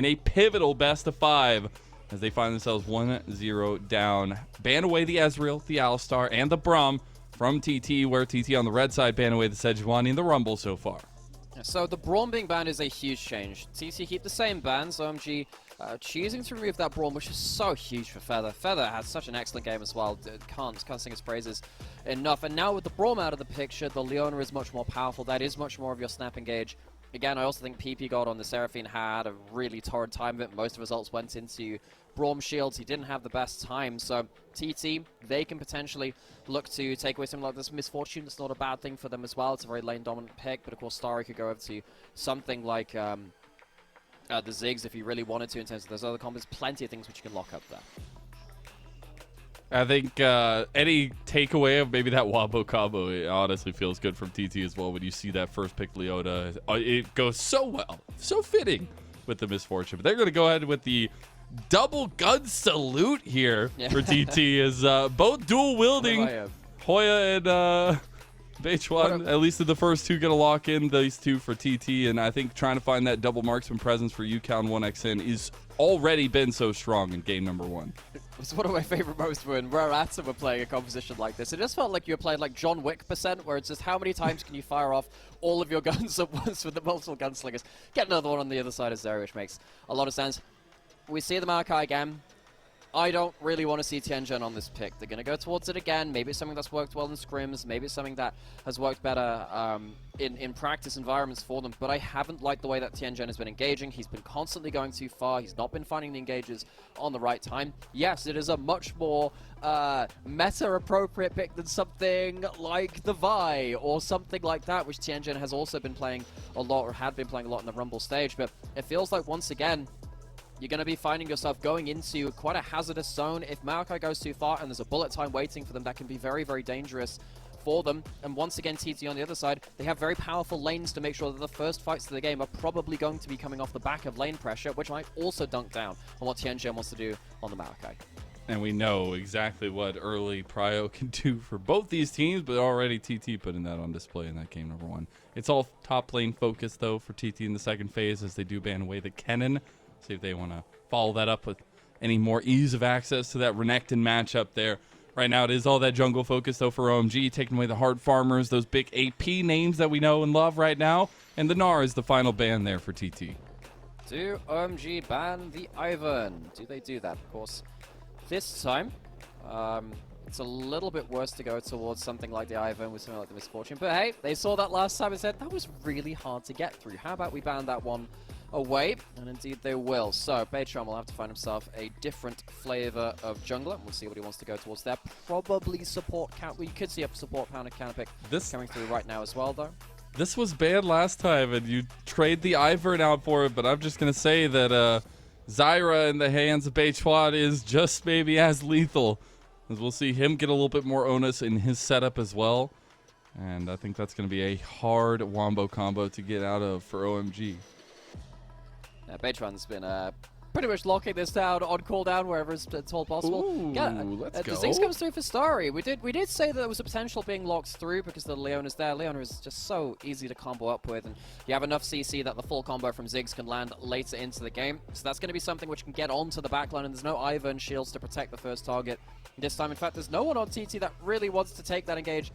in a pivotal best of 5 as they find themselves 1-0 down. Ban away the Ezreal, the Alistar, and the Braum from TT, where TT on the red side ban away the Sejuani and the Rumble so far. So the Braum being banned is a huge change. TT keep the same bans. OMG choosing to remove that Braum, which is so huge for Feather. Feather has such an excellent game as well. Can't sing his praises enough. And now with the Braum out of the picture, the Leona is much more powerful. That is much more of your snap engage. Again, I also think Ppgod on the Seraphine had a really torrid time of it. Most results went into Braum shields. He didn't have the best time. So TT, they can potentially look to take away something like this Misfortune. It's not a bad thing for them as well. It's a very lane dominant pick. But of course, Starry could go over to something like the Ziggs if he really wanted to in terms of those other combos. Plenty of things which you can lock up there. I think any takeaway of maybe that Wombo combo, it honestly feels good from TT as well when you see that first pick Leona. It goes so well, so fitting with the Misfortune. But they're going to go ahead with the double gun salute here for TT as both dual wielding Hoya and Beichuan, at least in the first two, going to lock in these two for TT. And I think trying to find that double marksman presence for Ucal and 1xN is already been so strong in game number 1. It's one of my favorite moments when we're at and we're playing a composition like this. It just felt like you were playing like John Wick %, where it's just how many times can you fire off all of your guns at once with the multiple gunslingers. Get another one on the other side of Zeri, which makes a lot of sense. We see the Maokai again. I don't really want to see Tianjin on this pick. They're going to go towards it again. Maybe it's something that's worked well in scrims. Maybe it's something that has worked better in practice environments for them. But I haven't liked the way that Tianjin has been engaging. He's been constantly going too far. He's not been finding the engages on the right time. Yes, it is a much more meta-appropriate pick than something like the Vi or something like that, which Tianjin has also been playing a lot, or had been playing a lot in the Rumble stage. But it feels like, once again, you're going to be finding yourself going into quite a hazardous zone. If Maokai goes too far and there's a bullet time waiting for them, that can be very, very dangerous for them. And once again, TT on the other side, they have very powerful lanes to make sure that the first fights of the game are probably going to be coming off the back of lane pressure, which might also dunk down on what Tianjin wants to do on the Maokai. And we know exactly what early prio can do for both these teams, but already TT putting that on display in that game number 1. It's all top lane focused, though, for TT in the second phase as they do ban away the Kennen. See if they want to follow that up with any more ease of access to that Renekton matchup there. Right now, it is all that jungle focus, though, for OMG, taking away the hard farmers, those big AP names that we know and love right now. And the Gnar is the final ban there for TT. Do OMG ban the Ivern? Do they do that? Of course, this time, it's a little bit worse to go towards something like the Ivern with something like the Misfortune. But hey, they saw that last time and said, that was really hard to get through. How about we ban that one away? And indeed they will. So Beichuan will have to find himself a different flavor of jungler. We'll see what he wants to go towards there. Probably support count. Well, you could see a support counter pick coming through right now as well, though. This was banned last time, and you trade the Ivern out for it, but I'm just going to say that Zyra in the hands of Beichuan is just maybe as lethal, as we'll see him get a little bit more onus in his setup as well. And I think that's going to be a hard wombo combo to get out of for OMG. Yeah, Beichuan's been pretty much locking this down on cooldown wherever it's all possible. Ooh, let's go. The Ziggs comes through for Starry. We did say that there was a potential being locked through because the Leona's there. Leona is just so easy to combo up with, and you have enough CC that the full combo from Ziggs can land later into the game. So that's going to be something which can get onto the backline, and there's no Ivern shields to protect the first target this time. In fact, there's no one on TT that really wants to take that engage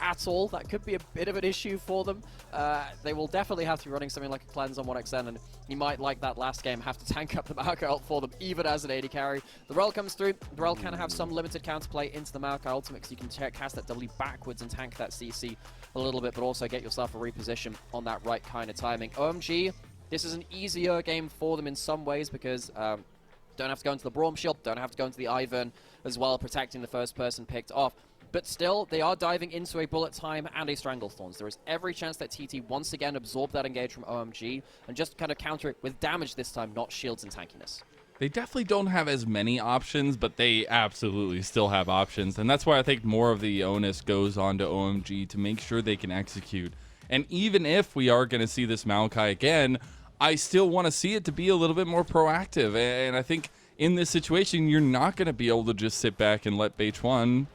at all. That could be a bit of an issue for them. They will definitely have to be running something like a cleanse on 1xN, and you might, like that last game, have to tank up the Maokai ult for them, even as an AD carry. The Rel comes through. The Rel can have some limited counterplay into the Maokai ultimate, because you can cast that W backwards and tank that CC a little bit, but also get yourself a reposition on that right kind of timing. OMG, this is an easier game for them in some ways, because don't have to go into the Braum shield, don't have to go into the Ivern as well, protecting the first person picked off. But still, they are diving into a bullet time and a Stranglethorns. There is every chance that TT once again absorb that engage from OMG and just kind of counter it with damage this time, not shields and tankiness. They definitely don't have as many options, but they absolutely still have options. And that's why I think more of the onus goes on to OMG to make sure they can execute. And even if we are going to see this Maokai again, I still want to see it to be a little bit more proactive. And I think in this situation, you're not going to be able to just sit back and let Beichuan,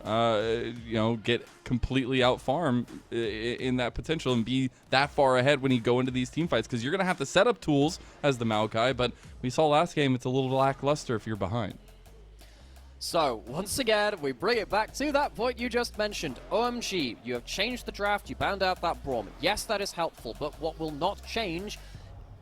get completely out farm in that potential and be that far ahead when you go into these team fights, because you're going to have to set up tools as the Maokai, but we saw last game it's a little lackluster if you're behind. So, once again, we bring it back to that point you just mentioned. OMG, you have changed the draft, you banned out that Braum. Yes, that is helpful, but what will not change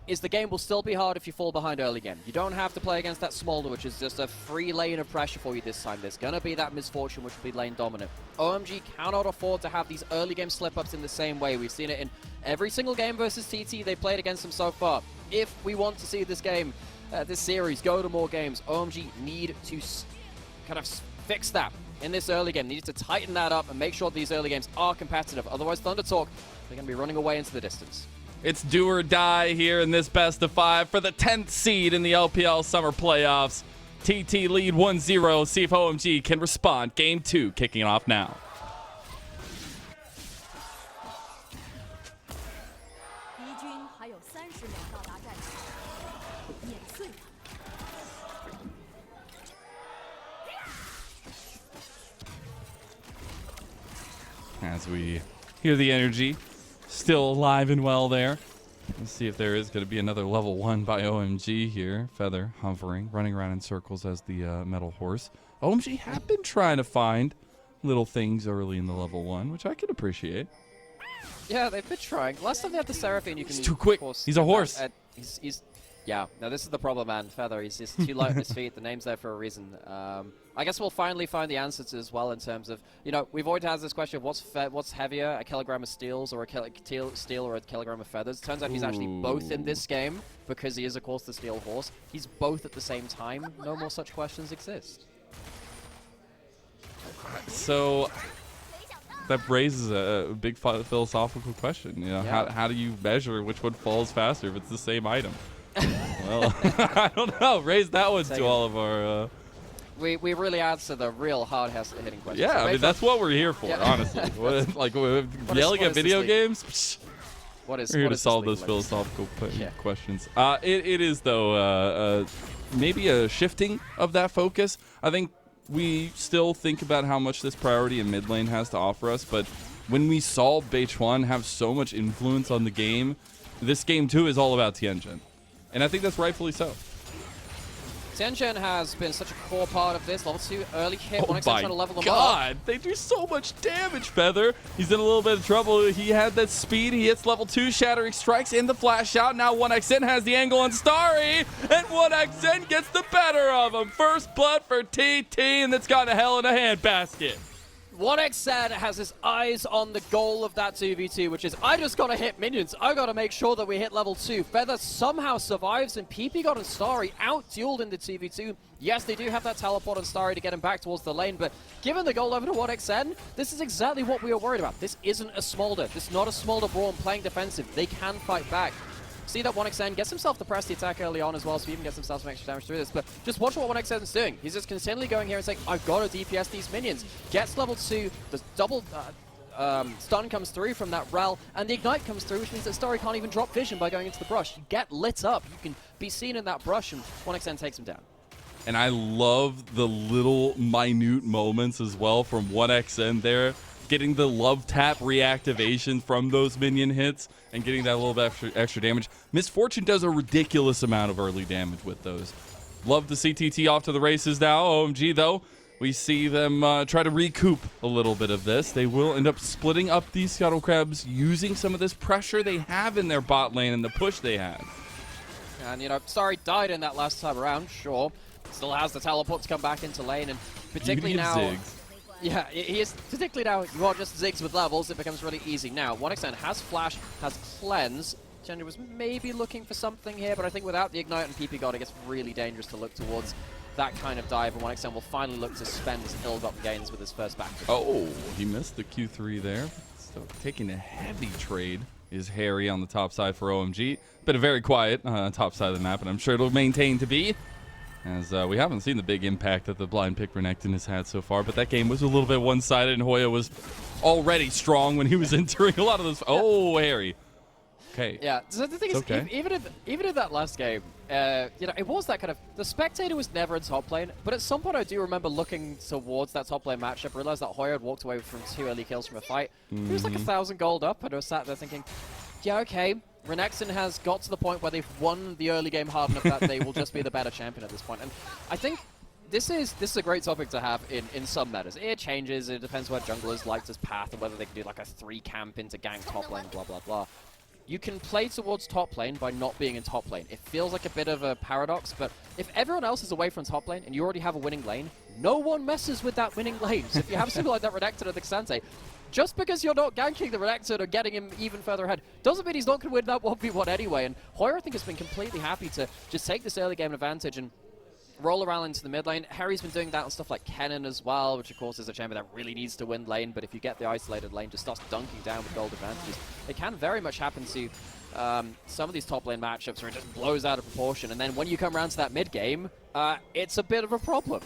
is the game will still be hard if you fall behind early game. You don't have to play against that Smolder, which is just a free lane of pressure for you this time. There's going to be that misfortune, which will be lane dominant. OMG cannot afford to have these early game slip-ups in the same way. We've seen it in every single game versus TT they played against them so far. If we want to see this game, this series, go to more games, OMG need to kind of fix that in this early game. They need to tighten that up and make sure these early games are competitive. Otherwise, ThunderTalk, they're going to be running away into the distance. It's do or die here in this best of 5 for the 10th seed in the LPL Summer Playoffs. TT lead 1-0. See if OMG can respond. Game 2 kicking off now. As we hear the energy, still alive and well there. Let's see if there is going to be another level 1 by OMG here. Feather hovering, running around in circles as the metal horse. OMG have been trying to find little things early in the level 1, which I can appreciate. Yeah, they've been trying. Last time they had the Seraphine, you can... He's too quick. He's a horse. Yeah, no, this is the problem, man. Feather, he's just too light on his feet. The name's there for a reason. I guess we'll finally find the answers as well in terms of, we've always had this question of what's heavier, a kilogram of steels or steel or a kilogram of feathers. Turns out he's actually both in this game because he is, of course, the steel horse. He's both at the same time. No more such questions exist. So that raises a big philosophical question. How do you measure which one falls faster if it's the same item? Well, I don't know. Raise that one to all of our... We really answer the real hard-hitting questions. Yeah, so I mean, that's what we're here for, honestly. Yelling at video games? We're here to solve those philosophical questions. It is, though, maybe a shifting of that focus. I think we still think about how much this priority in mid lane has to offer us, but when we saw Beichuan have so much influence on the game, this game, too, is all about Tianjin. And I think that's rightfully so. Tianjin has been such a core part of this. Level 2 early hit. Oh my God, they do so much damage, Feather. He's in a little bit of trouble. He had that speed. He hits level 2 Shattering Strikes in the flash out. Now 1xN has the angle on Starry, and 1xN gets the better of him. First blood for TT, and that's got a hell in a handbasket. 1xN has his eyes on the goal of that 2v2, which is, I just gotta hit minions. I gotta make sure that we hit level 2. Feather somehow survives, and Ppgod and Starry out-dueled in the 2v2. Yes, they do have that teleport on Starry to get him back towards the lane, but given the goal over to 1xN, this is exactly what we were worried about. This isn't a Smolder. This is not a Smolder Braum playing defensive. They can fight back. See that 1xN gets himself the press the attack early on as well, so he even gets himself some extra damage through this. But just watch what 1xN is doing. He's just continually going here and saying, I've got to DPS these minions. Gets level 2, the double stun comes through from that Rel, and the Ignite comes through, which means that Starry can't even drop vision by going into the brush. You get lit up. You can be seen in that brush, and 1xN takes him down. And I love the little minute moments as well from 1xN there. Getting the love tap reactivation from those minion hits and getting that little bit extra damage. Misfortune does a ridiculous amount of early damage with those. Love to see TT off to the races now. OMG, though, we see them try to recoup a little bit of this. They will end up splitting up these Scuttle Crabs using some of this pressure they have in their bot lane and the push they had. And, Starry died in that last time around, sure. Still has the teleport to come back into lane, and particularly now... Ziggs. Yeah, he is, particularly now, you are just Ziggs with levels, it becomes really easy. Now, 1xN has Flash, has Cleanse. Chandra was maybe looking for something here, but I think without the Ignite and Ppgod, it gets really dangerous to look towards that kind of dive, and 1xN will finally look to spend his ill-gotten gains with his first back. Oh, he missed the Q3 there. So taking a heavy trade is Hery on the top side for OMG. Been very quiet top side of the map, and I'm sure it'll maintain to be. As we haven't seen the big impact that the blind pick Renekton has had so far, but that game was a little bit one-sided, and Hoya was already strong when he was entering a lot of those. Oh, Hery. Okay. Yeah. So the thing is, even in that last game, you know, it was that kind of, the spectator was never in top lane, but at some point I do remember looking towards that top lane matchup, realized that Hoya had walked away from 2 early kills from a fight. He was like 1,000 gold up, and I was sat there thinking, yeah, okay, Renekton has got to the point where they've won the early game hard enough that they will just be the better champion at this point. And I think this is a great topic to have in some metas. It changes, it depends what junglers like this path, and whether they can do like a 3 camp into gank top lane, blah, blah, blah. You can play towards top lane by not being in top lane. It feels like a bit of a paradox, but if everyone else is away from top lane and you already have a winning lane, no one messes with that winning lane. So if you have something like that Renekton or the Xante, just because you're not ganking the Renekton or getting him even further ahead doesn't mean he's not going to win that 1v1 anyway. And Hoya, I think, has been completely happy to just take this early game advantage and roll around into the mid lane. Hery's been doing that on stuff like Kennen as well, which of course is a champion that really needs to win lane, but if you get the isolated lane, just starts dunking down with gold advantages. It can very much happen to some of these top lane matchups where it just blows out of proportion, and then when you come around to that mid game, it's a bit of a problem.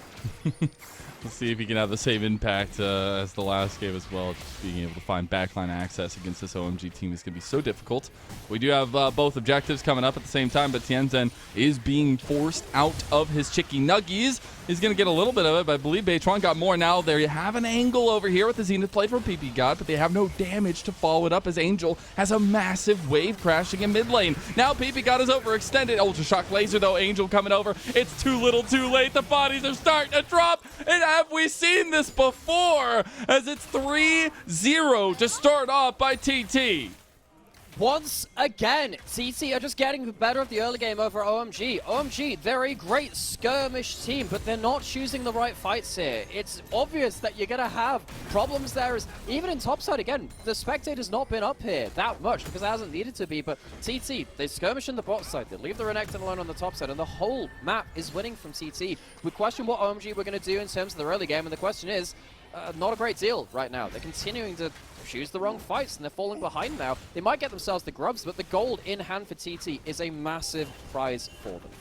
Let's see if he can have the same impact as the last game as well. Just being able to find backline access against this OMG team is going to be so difficult. We do have both objectives coming up at the same time, but Tianzhen is being forced out of his Chicky Nuggies. He's going to get a little bit of it, but I believe Beichuan got more now. There you have an angle over here with the Zenith play from Ppgod, but they have no damage to follow it up as Angel has a massive wave crashing in mid lane. Now Ppgod is overextended. Ultra Shock Laser though, Angel coming over. It's too little too late. The bodies are starting to drop. And have we seen this before? As it's 3-0 to start off by TT. Once again, TT are just getting the better of the early game over OMG. OMG, they're a great skirmish team, but they're not choosing the right fights here. It's obvious that you're going to have problems there. As even in topside, again, the spectator's not been up here that much because it hasn't needed to be, but TT, they skirmish in the bot side, they leave the Renekton alone on the top side, and the whole map is winning from TT. We question what OMG were going to do in terms of the early game, and the question is, not a great deal right now. They're continuing to choose the wrong fights, and they're falling behind now. They might get themselves the grubs, but the gold in hand for TT is a massive prize for them.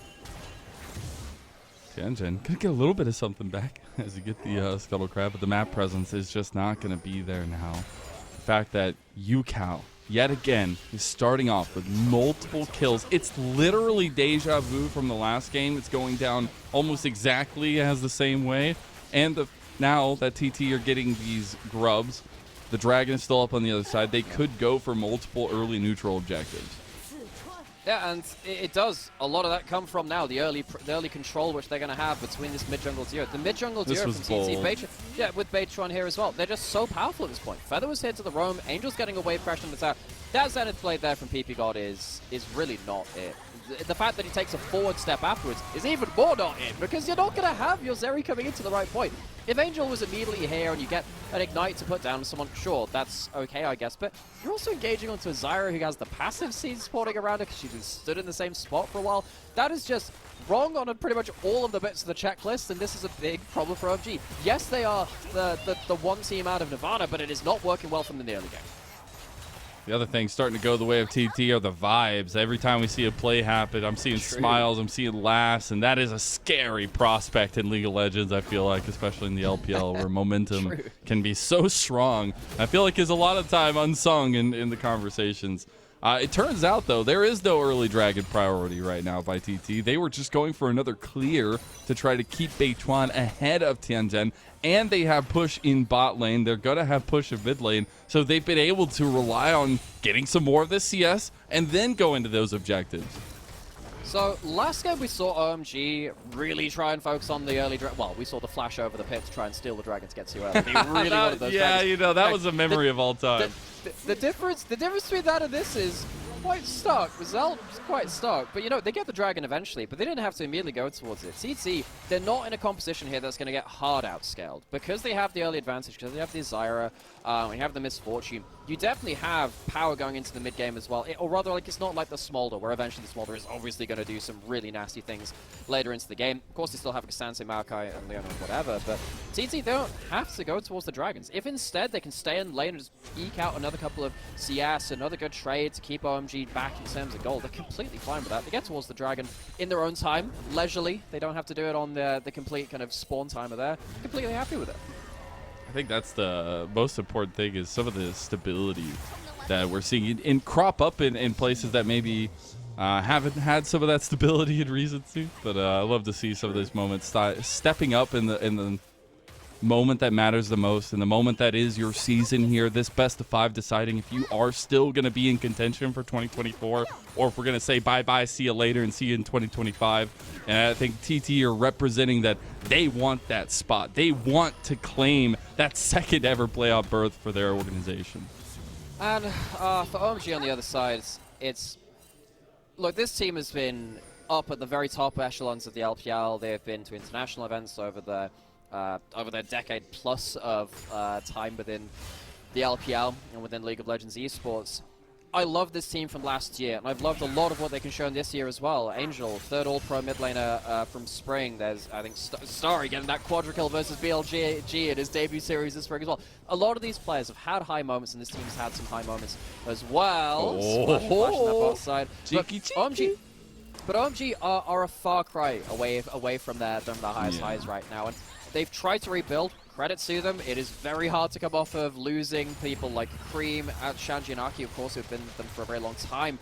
Tianzhen could get a little bit of something back as you get the Scuttle Crab, but the map presence is just not going to be there now. The fact that Ucal, yet again, is starting off with multiple kills. It's literally deja vu from the last game. It's going down almost exactly as the same way. And now that TT are getting these grubs, the dragon is still up on the other side. They could go for multiple early neutral objectives. Yeah, and it does. A lot of that come from now, the early control which they're going to have between this mid-jungle duo. The mid-jungle duo from TT, Beichuan, yeah, with Beichuan here as well. They're just so powerful at this point. Feather was here to the roam. Angel's getting a wave crash on the tower. That Zenith play there from Ppgod is really not it. The fact that he takes a forward step afterwards is even more not it, because you're not going to have your Zeri coming into the right point. If Angel was immediately here and you get an Ignite to put down someone, sure, that's okay, I guess, but you're also engaging onto a Zyra who has the passive seed supporting around her because she's been stood in the same spot for a while. That is just wrong on pretty much all of the bits of the checklist, and this is a big problem for OMG. Yes, they are the one team out of Nirvana, but it is not working well for them in the early game. The other thing starting to go the way of TT are the vibes. Every time we see a play happen, I'm seeing smiles, I'm seeing laughs, and that is a scary prospect in League of Legends, I feel like, especially in the LPL, where momentum can be so strong. I feel like is a lot of time unsung in the conversations. It turns out, though, there is no early dragon priority right now by TT. They were just going for another clear to try to keep Beichuan ahead of Tianzhen, and they have push in bot lane. They're going to have push in mid lane, so they've been able to rely on getting some more of this CS and then go into those objectives. So last game we saw OMG really try and focus on the early dragon. Well, we saw the flash over the pit to try and steal the dragon to get too early. They really wanted those dragons. You know, that was a memory of all time. The difference between that and this is quite stark. Mazel is quite stark, but you know, they get the dragon eventually, but they didn't have to immediately go towards it. TT, they're not in a composition here that's going to get hard outscaled. Because they have the early advantage, because they have the Zyra, we have the Misfortune, you definitely have power going into the mid game as well. Or rather, like, it's not like the Smolder, where eventually the Smolder is obviously going to do some really nasty things later into the game. Of course, they still have Cassandra, Maokai, and Leon, and whatever, but TT, they don't have to go towards the dragons. If instead they can stay in lane and just eke out another couple of CS, another good trade to keep OMG back in terms of gold, they're completely fine with that. They get towards the dragon in their own time, leisurely. They don't have to do it on the complete kind of spawn timer there. Completely happy with it. I think that's the most important thing, is some of the stability that we're seeing in crop up in places that maybe Haven't had some of that stability in recency, but I love to see some of those moments stepping up in the moment that matters the most, in the moment that is your season here, this best of 5 deciding if you are still going to be in contention for 2024, or if we're going to say bye-bye, see you later, and see you in 2025. And I think TT are representing that they want that spot. They want to claim that second ever playoff berth for their organization. And for OMG on the other side, it's... Look, this team has been up at the very top echelons of the LPL. They have been to international events over their decade plus of time within the LPL and within League of Legends esports. I love this team from last year, and I've loved a lot of what they can show in this year as well. Angel, third all-pro mid laner from spring. There's, I think, Starry getting that quadra kill versus BLG in his debut series this spring as well. A lot of these players have had high moments, and this team's had some high moments as well. Splash on that bot side. But OMG are a far cry away from their highest highs right now, and they've tried to rebuild. Credit to them. It is very hard to come off of losing people like Cream, Shanji, and Aki, of course, who've been with them for a very long time.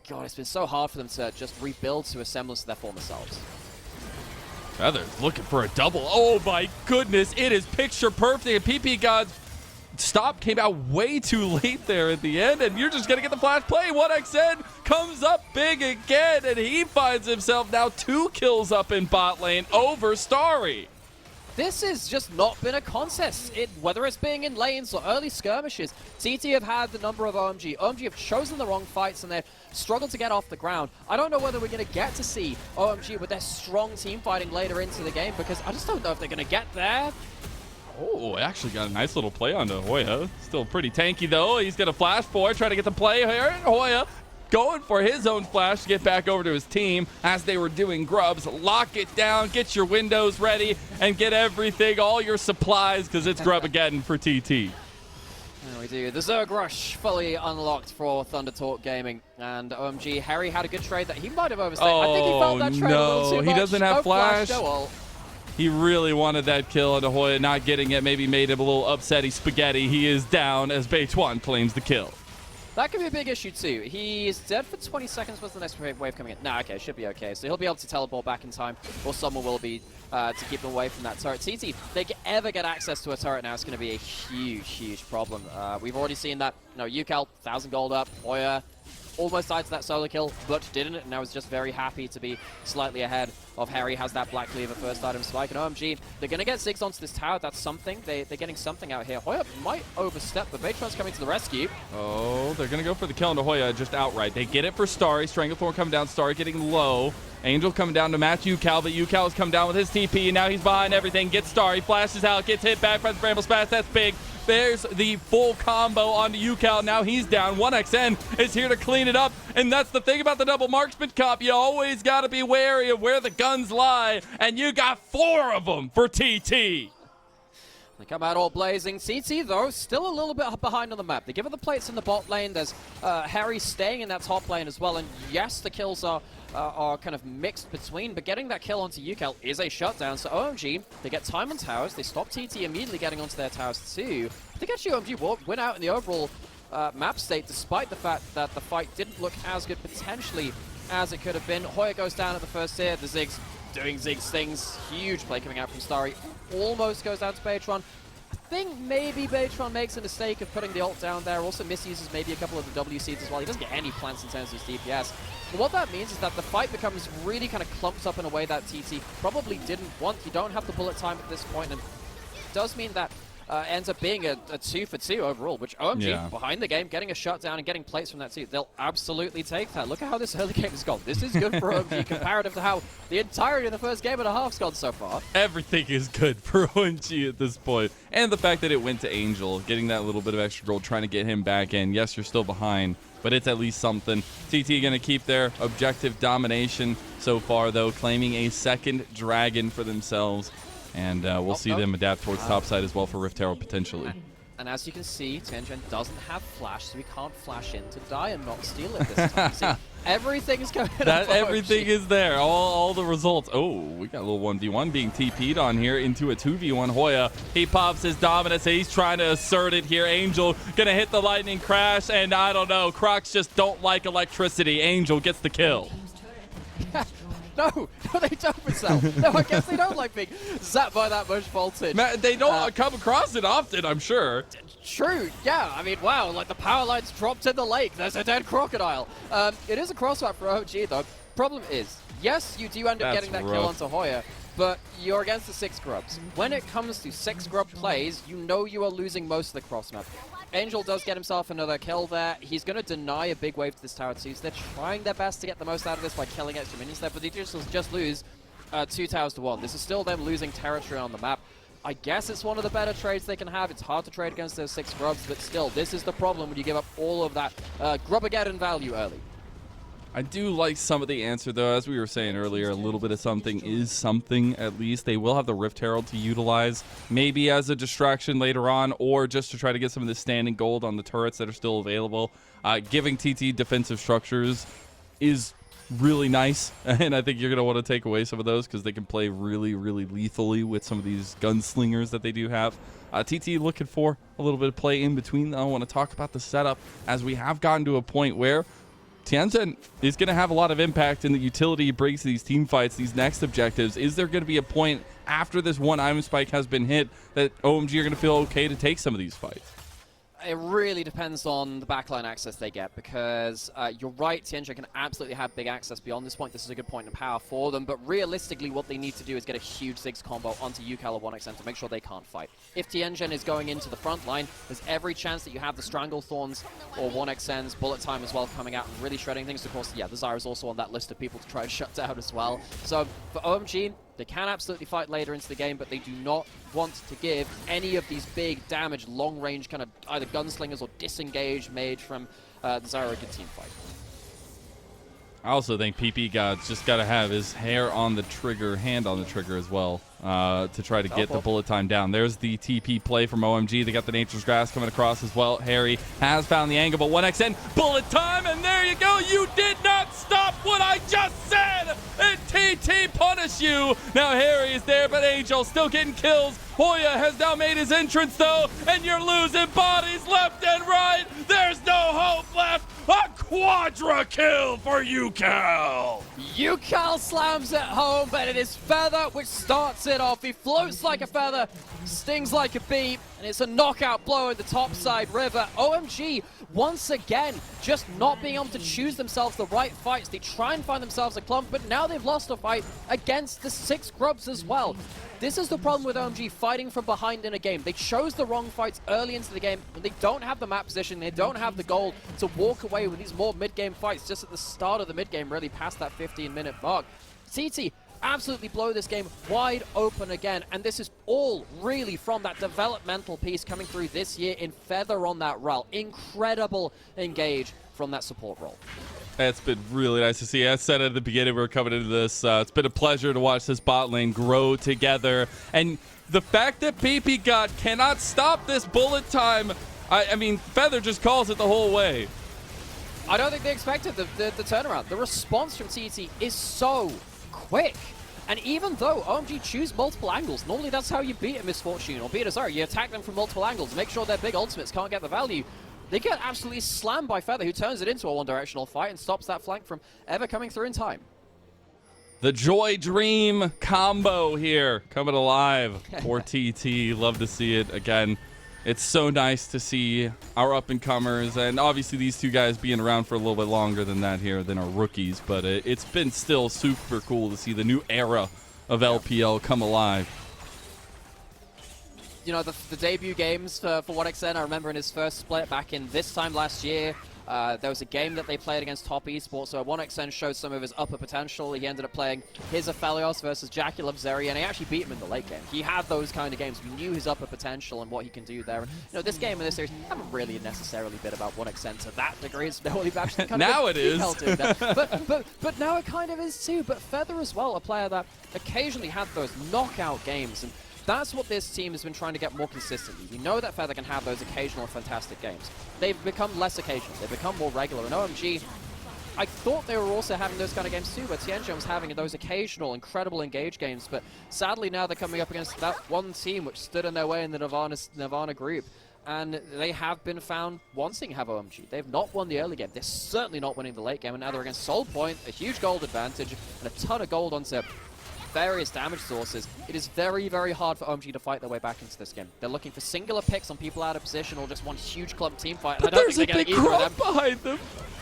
God, it's been so hard for them to just rebuild to a semblance of their former selves. Feathers looking for a double. Oh my goodness, it is picture perfect. And Ppgod stop came out way too late there at the end, and you're just going to get the flash play. 1xN comes up big again, and he finds himself now 2 kills up in bot lane over Starry. This has just not been a contest, whether it's being in lanes or early skirmishes. TT have had the number of OMG. OMG have chosen the wrong fights and they've struggled to get off the ground. I don't know whether we're going to get to see OMG with their strong team fighting later into the game, because I just don't know if they're going to get there. Oh, actually got a nice little play onto Hoya. Still pretty tanky though. He's going to flash forward, trying to get the play here. Hoya going for his own flash to get back over to his team as they were doing grubs. Lock it down, get your windows ready, and get everything, all your supplies, because it's grub again for TT. There we do. The Zerg Rush fully unlocked for ThunderTalk Gaming, and OMG Hery had a good trade that he might have overstayed. I think he felt that trade a little too much. He doesn't have flash. No ult. He really wanted that kill, and Hoya not getting it maybe made him a little upsetty spaghetti. He is down as Beichuan claims the kill. That could be a big issue too. He's dead for 20 seconds. What's the next wave coming in? Nah, okay, should be okay. So he'll be able to teleport back in time, or someone will be to keep him away from that turret. TT, if they ever get access to a turret now, it's going to be a huge, huge problem. We've already seen that. No, Ucal, 1,000 gold up. Hoya almost died to that solo kill, but didn't, and I was just very happy to be slightly ahead of Hery. Has that Black Cleaver first item spike, and OMG, they're going to get Ziggs onto this tower. That's something. They're getting something out here. Hoya might overstep, but Beichuan's coming to the rescue. Oh, they're going to go for the kill into Hoya just outright. They get it for Starry. Stranglethorn coming down. Starry getting low. Angel coming down to match Ucal, but Ucal has come down with his TP, and now he's behind everything. Gets Starry, flashes out, gets hit back by the Bramble Smash. That's big. There's the full combo onto Ucal. Now he's down. 1xN is here to clean it up. And that's the thing about the double marksman comp. You always got to be wary of where the guns lie. And you got 4 of them for TT. They come out all blazing. TT, though, still a little bit behind on the map. They give it the plates in the bot lane. There's Hery staying in that top lane as well. And yes, the kills are kind of mixed between, but getting that kill onto Ucal is a shutdown. So OMG, they get time on towers. They stop TT immediately getting onto their towers too. I think actually OMG win out in the overall map state, despite the fact that the fight didn't look as good potentially as it could have been. Hoya goes down at the first tier. The Ziggs doing Ziggs things. Huge play coming out from Starry. Almost goes down to Beichuan. I think maybe Beichuan makes a mistake of putting the ult down there. Also misuses maybe a couple of the WCs as well. He doesn't get any plants in terms of his DPS. But what that means is that the fight becomes really kind of clumped up in a way that TT probably didn't want. You don't have the bullet time at this point, and it does mean that ends up being a 2-for-2 overall, which OMG, behind the game, getting a shutdown and getting plates from that too. They'll absolutely take that. Look at how this early game has gone. This is good for OMG comparative to how the entirety of the first game and a half's gone so far. Everything is good for OMG at this point. And the fact that it went to Angel, getting that little bit of extra gold, trying to get him back in. Yes, you're still behind, but it's at least something. TT going to keep their objective domination so far, though, claiming a second dragon for themselves. And we'll see them adapt towards topside as well for Rift Herald potentially. And as you can see, Tianjuan doesn't have flash, so he can't flash in to die and not steal it this time. See, Everything's going that everything is there. All the results. Oh, we got a little 1v1 being TP'd on here into a 2v1. Hoya, he pops his dominance. He's trying to assert it here. Angel gonna hit the lightning crash, and I don't know. Crocs just don't like electricity. Angel gets the kill. No, they don't, Mazel. No, I guess they don't like being zapped by that much voltage. Man, they don't come across it often, I'm sure. True, yeah. I mean, wow, like the power line's dropped in the lake. There's a dead crocodile. It is a crossfire for OMG, though. Problem is, yes, you do end up getting that kill onto Hoya, but you're against the 6 grubs. When it comes to 6 grub plays, you know you are losing most of the cross map. Angel does get himself another kill there. He's going to deny a big wave to this tower too, so they're trying their best to get the most out of this by killing extra minions there, but they just lose 2 towers to 1. This is still them losing territory on the map. I guess it's one of the better trades they can have. It's hard to trade against those 6 grubs, but still, this is the problem when you give up all of that Grubbageddon value early. I do like some of the answer, though. As we were saying earlier, a little bit of something is something, at least. They will have the Rift Herald to utilize, maybe as a distraction later on, or just to try to get some of the standing gold on the turrets that are still available. Giving TT defensive structures is really nice, and I think you're going to want to take away some of those because they can play really, really lethally with some of these gunslingers that they do have. TT looking for a little bit of play in between, though. I want to talk about the setup, as we have gotten to a point where Tianzhen is going to have a lot of impact in the utility he brings to these team fights, these next objectives. Is there going to be a point after this one Iron Spike has been hit that OMG are going to feel okay to take some of these fights? It really depends on the backline access they get, because you're right, Tianzhen can absolutely have big access beyond this point. This is a good point in power for them, but realistically what they need to do is get a huge Ziggs combo onto Ucal or 1xn to make sure they can't fight. If Tianzhen is going into the front line, there's every chance that you have the Stranglethorns or 1xn's Bullet Time as well coming out and really shredding things. Of course, yeah, the Zyra's also on that list of people to try and shut down as well. So for OMG, they can absolutely fight later into the game, but they do not want to give any of these big damage, long-range kind of either gunslingers or disengaged mage from the Zyra a good team fight. I also think Ppgod's just got to have his hand on the trigger as well, to try to get the bullet time down. There's the TP play from OMG. They got the Nature's Grass coming across as well. Hery has found the angle, but 1xn, bullet time, and there you go. You did not stop what I just said, and TT punish you. Now Hery is there, but Angel still getting kills. Hoya has now made his entrance, though, and you're losing bodies left and right. There's no hope left. A quadra kill for Ucal. Ucal slams it home, but it is Feather which starts it off. He floats like a feather, stings like a bee, and it's a knockout blow in the topside river. OMG, once again, just not being able to choose themselves the right fights. They try and find themselves a clump, but now they've lost a fight against the 6 grubs as well. This is the problem with OMG fighting from behind in a game. They chose the wrong fights early into the game, and they don't have the map position, they don't have the gold to walk away with these more mid-game fights just at the start of the mid-game, really past that 15-minute mark. TT absolutely blow this game wide open again, and this is all really from that developmental piece coming through this year in Feather on that role. Incredible engage from that support role. It's been really nice to see. I said at the beginning we were coming into this. It's been a pleasure to watch this bot lane grow together. And the fact that Ppgod cannot stop this bullet time, I mean, Feather just calls it the whole way. I don't think they expected the turnaround. The response from TT is so quick. And even though OMG choose multiple angles, normally that's how you beat a Misfortune or beat a Zyra. You attack them from multiple angles, make sure their big ultimates can't get the value. They get absolutely slammed by Feather, who turns it into a one-directional fight and stops that flank from ever coming through in time. The Joy Dream combo here coming alive for TT. Love to see it again. It's so nice to see our up-and-comers, and obviously these two guys being around for a little bit longer than that here than our rookies, but it's been still super cool to see the new era of LPL come alive. You know, the debut games for 1xn, I remember in his first split back in this time last year, there was a game that they played against Top Esports, so 1xn showed some of his upper potential. He ended up playing his Aphelios versus Jackie Zeri, and he actually beat him in the late game. He had those kind of games. We knew his upper potential and what he can do there. And, you know, this game and this series haven't really necessarily been about 1xn to that degree. It's actually kind of now it is. But now it kind of is too. But Feather as well, a player that occasionally had those knockout games, and that's what this team has been trying to get more consistently. We know that Feather can have those occasional fantastic games. They've become less occasional. They've become more regular. And OMG, I thought they were also having those kind of games too, where Tianjin was having those occasional incredible engage games, but sadly now they're coming up against that one team which stood in their way in the Nirvana group, and they have been found wanting to have OMG. They've not won the early game. They're certainly not winning the late game, and now they're against Soul Point, a huge gold advantage, and a ton of gold onto various damage sources. It is very, very hard for OMG to fight their way back into this game. They're looking for singular picks on people out of position or just one huge clump team fight. But there's a big crop behind them.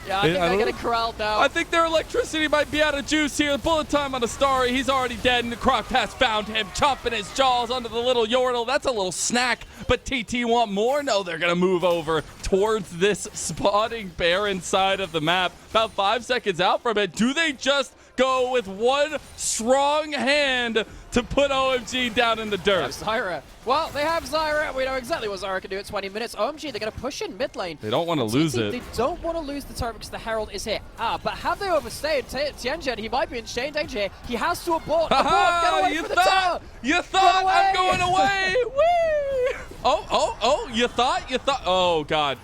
Yeah, I think they're getting corralled now. I think their electricity might be out of juice here. Bullet time on the Starry. He's already dead, and the Croc has found him, chomping his jaws under the little Yordle. That's a little snack, but TT want more? No, they're going to move over towards this spawning bear inside of the map. About 5 seconds out from it. Do they just go with one strong hand to put OMG down in the dirt? Zyra. Well, they have Zyra. We know exactly what Zyra can do at 20 minutes. OMG, they're going to push in mid lane. They don't want to lose it. They don't want to lose the turret because the Herald is here. But have they overstayed? Tianjin, he might be in chain danger here. He has to abort. Get away from the tower. You thought I'm going away. Whee! Oh, you thought? Oh, God.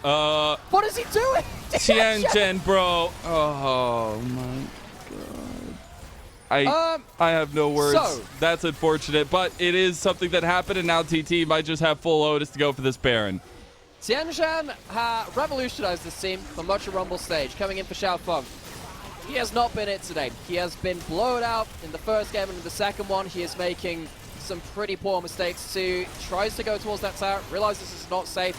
What is he doing? Tianjin, bro. Oh, my I have no words. So, that's unfortunate, but it is something that happened, and now TT might just have full Otis to go for this Baron. Tianjin revolutionized this team from much of Rumble stage, coming in for XiaoFang. He has not been it today. He has been blown out in the first game, and in the second one, he is making some pretty poor mistakes too. Tries to go towards that tower, realizes this is not safe,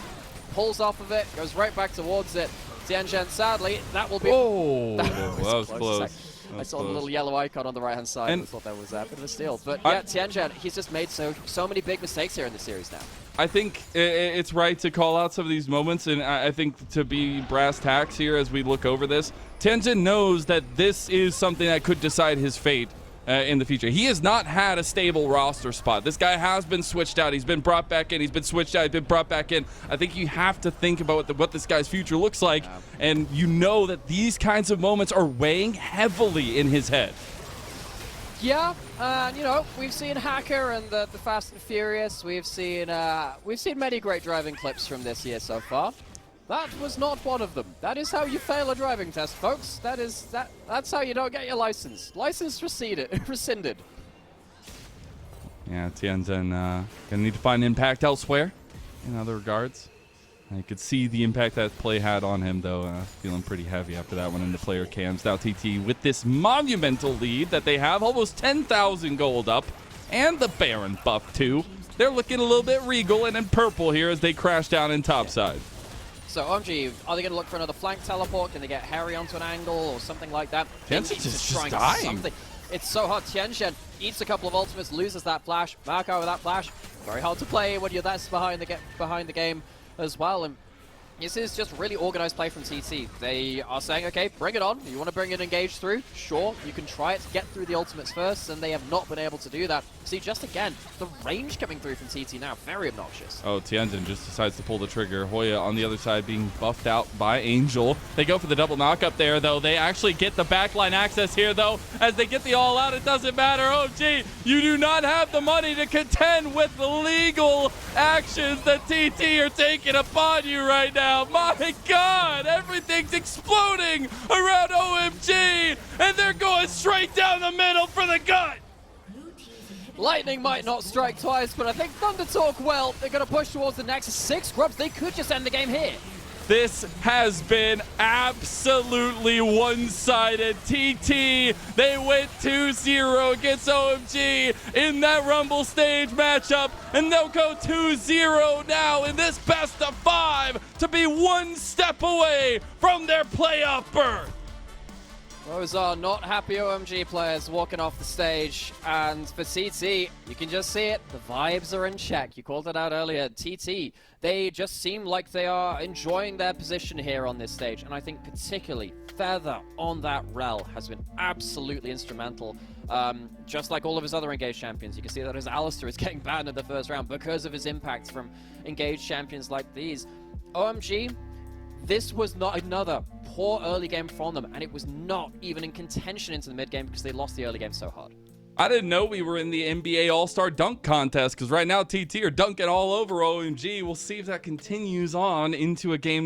pulls off of it, goes right back towards it. Tianjin, sadly, that will be... Oh, that was close. I saw the little yellow icon on the right-hand side and I thought that was a bit of a steal. But yeah, Tianjin, he's just made so many big mistakes here in the series now. I think it's right to call out some of these moments, and I think to be brass tacks here as we look over this, Tianjin knows that this is something that could decide his fate in the future. He has not had a stable roster spot. This guy has been switched out. He's been brought back in. He's been switched out. He's been brought back in. I think you have to think about what this guy's future looks like, and you know that these kinds of moments are weighing heavily in his head. Yeah, you know, we've seen Hacker and the Fast and Furious. We've seen many great driving clips from this year so far. That was not one of them. that is how you fail a driving test, folks. That's how you don't get your license. License rescinded. Yeah, Tianjin gonna need to find impact elsewhere in other regards. I could see the impact that play had on him, though. Feeling pretty heavy after that one into player cams. Now TT with this monumental lead that they have, almost 10,000 gold up, and the Baron buff too. They're looking a little bit regal and in purple here as they crash down in topside. So OMG, are they going to look for another flank teleport? Can they get Hery onto an angle or something like that? Tianjin's just dying. Something. It's so hard. Tianjin eats a couple of ultimates, loses that flash. Marco with that flash. Very hard to play when you're that behind the game as well. And this is just really organized play from TT. They are saying, okay, bring it on. You want to bring an engage through? Sure, you can try it. Get through the ultimates first, and they have not been able to do that. See, just again, the range coming through from TT now, very obnoxious. Oh, Tianjin just decides to pull the trigger. Hoya on the other side being buffed out by Angel. They go for the double knock up there, though. They actually get the backline access here, though. As they get the all out, it doesn't matter. OMG, you do not have the money to contend with the legal actions that TT are taking upon you right now. My God, everything's exploding around OMG, and they're going straight down the middle for the gut. Lightning might not strike twice, but I think ThunderTalk, well, they're going to push towards the next 6 grubs. They could just end the game here. This has been absolutely one-sided. TT, they went 2-0 against OMG in that Rumble stage matchup, and they'll go 2-0 now in this best of 5 to be one step away from their playoff berth. Those are not happy OMG players walking off the stage, and for TT, you can just see it. The vibes are in check. You called it out earlier. TT, they just seem like they are enjoying their position here on this stage, and I think particularly Feather on that rel has been absolutely instrumental. Just like all of his other engaged champions, you can see that his Alistair is getting banned in the first round because of his impact from engaged champions like these. OMG, this was not another poor early game from them, and it was not even in contention into the mid game because they lost the early game so hard. I didn't know we were in the NBA All-Star Dunk Contest, because right now TT are dunking all over OMG. We'll see if that continues on into a game